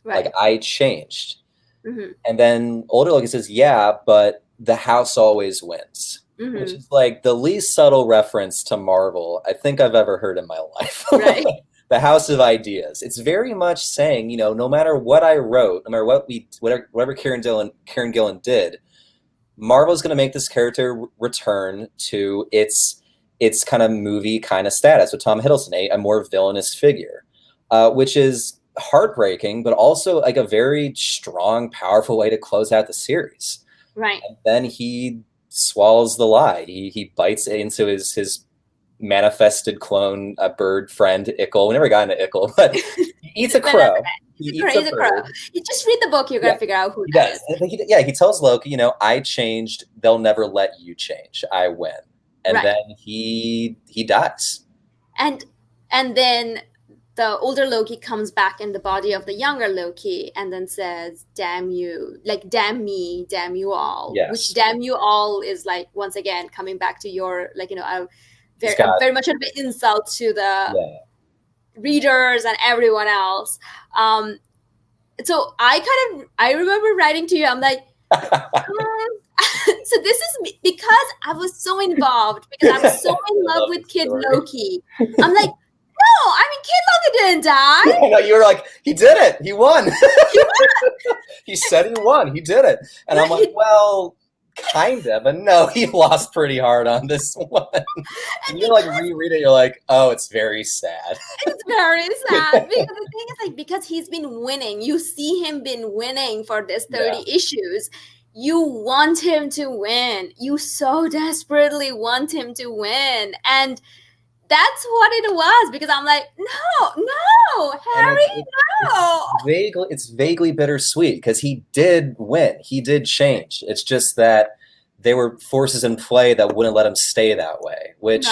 Like I changed." And then older Loki says, "Yeah, but the house always wins." Which is like the least subtle reference to Marvel I think I've ever heard in my life. The House of Ideas. It's very much saying, no matter what I wrote, no matter whatever Kieron Gillen did, Marvel's going to make this character return to its kind of movie kind of status with Tom Hiddleston, a more villainous figure, which is heartbreaking, but also like a very strong, powerful way to close out the series. Right. And then he swallows the lie. He bites into his manifested clone, a bird friend, Ickle. We never got into Ickle, but he eats a crow. He eats a bird. You just read the book, you're gonna figure out who he that does. is. He tells Loki, I changed. They'll never let you change. I win. And then he dies. And then the older Loki comes back in the body of the younger Loki and then says, damn you, like, damn me, damn you all. Yes. Which damn you all is like, once again, coming back to your, like, very much an insult to the readers and everyone else. So I remember writing to you, I'm like, so this is because I was so involved, because I was so in love with Kid Loki. I'm like, no, I mean, Kid Loki didn't die. No, you were like, he did it. He won. He said he won. He did it. And I'm like, well, kind of. And no, he lost pretty hard on this one. And you like reread it, you're like, oh, it's very sad. It's very sad. Because the thing is, like, because he's been winning. You see him been winning for this 30 issues. You want him to win. You so desperately want him to win. And that's what it was, because I'm like, no, Harry, no. It's vaguely bittersweet because he did win. He did change. It's just that there were forces in play that wouldn't let him stay that way, which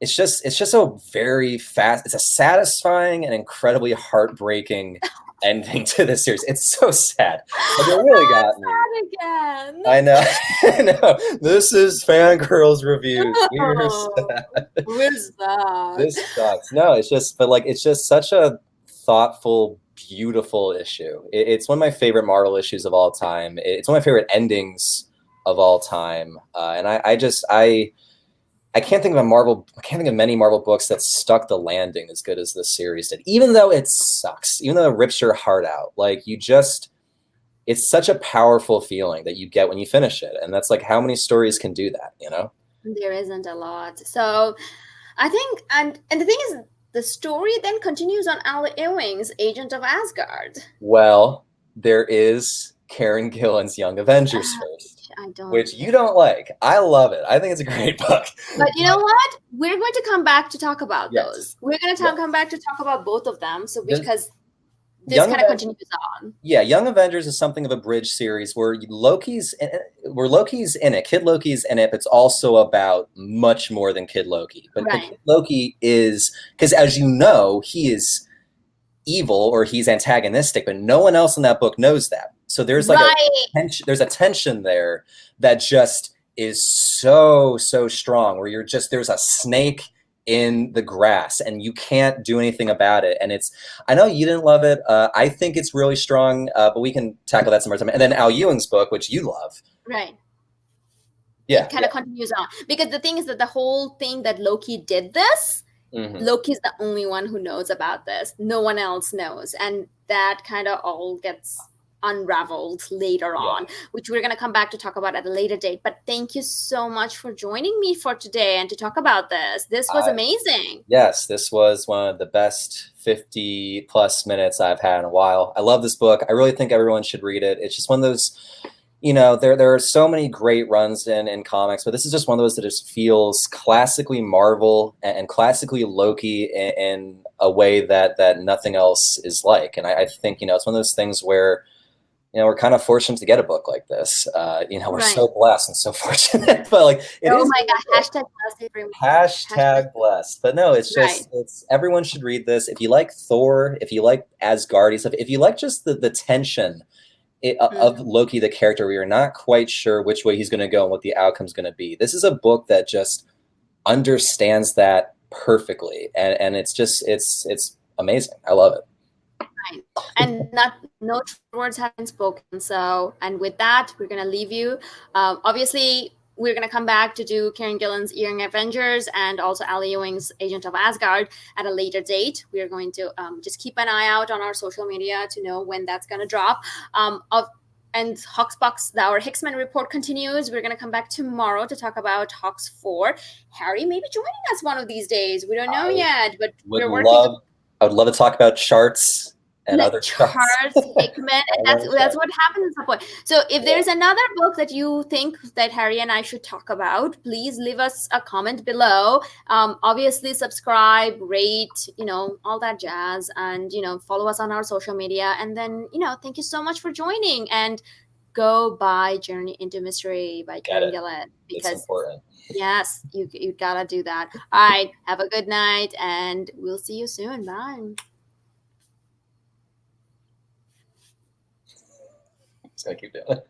it's just a very fast, it's a satisfying and incredibly heartbreaking ending to this series. It's so sad. Like, it really got me. Again. I know. This is Fangirlz reviews. We're sad. Where's that? This sucks. No, it's just such a thoughtful, beautiful issue. It's one of my favorite Marvel issues of all time. It's one of my favorite endings of all time. And I can't think of many Marvel books that stuck the landing as good as this series did. Even though it sucks, even though it rips your heart out, like it's such a powerful feeling that you get when you finish it. And that's like, how many stories can do that, There isn't a lot. So I think, and the thing is, the story then continues on Al Ewing's Agent of Asgard. Well, there is Kieron Gillen's Young Avengers first. Which you don't like. I love it. I think it's a great book. But you know what? We're going to come back to talk about those. We're going to come back to talk about both of them. So because this kind of continues on. Yeah, Young Avengers is something of a bridge series where Loki's in it. Kid Loki's in it, but it's also about much more than Kid Loki. But Kid Loki is, because as you know, he is evil or he's antagonistic, but no one else in that book knows that. So there's like there's a tension there that just is so strong, where there's a snake in the grass and you can't do anything about it. And I know you didn't love it. I think it's really strong, but we can tackle that some more time. And then Al Ewing's book, which you love. Right. Yeah. It kind of continues on. Because the thing is that the whole thing that Loki did this, Loki's the only one who knows about this. No one else knows. And that kind of all gets unraveled later on, which we're going to come back to talk about at a later date. But thank you so much for joining me for today and to talk about this. This was amazing. Yes, this was one of the best 50 plus minutes I've had in a while. I love this book. I really think everyone should read it. It's just one of those, there are so many great runs in comics, but this is just one of those that just feels classically Marvel and classically Loki in a way that nothing else is like. And I think, it's one of those things where we're kind of fortunate to get a book like this. We're so blessed and so fortunate. But like, oh my God, hashtag blessed, everyone. Hashtag blessed. But no, it's just everyone should read this. If you like Thor, if you like Asgardian stuff, if you like just the tension of Loki, the character, where you're not quite sure which way he's going to go and what the outcome's going to be. This is a book that just understands that perfectly, and it's amazing. I love it. And no words have been spoken. So, and with that, we're going to leave you. Obviously, we're going to come back to do Kieron Gillen's Young Avengers and also Al Ewing's Agent of Asgard at a later date. We are going to just keep an eye out on our social media to know when that's going to drop. and Hoxbox, our Hicksman report continues. We're going to come back tomorrow to talk about Hawks 4. Harry may be joining us one of these days. We don't know yet, but we're working on I would love to talk about charts and other charts. Charles Hickman, and that's what happens at some point. So if there's another book that you think that Harry and I should talk about, please leave us a comment below. Obviously subscribe, rate, all that jazz, and follow us on our social media. And then thank you so much for joining, and go buy Journey into Mystery by Kieron Gillen, because it's important. Yes, you gotta do that. All right, have a good night, and we'll see you soon. Bye. Just gotta keep doing it.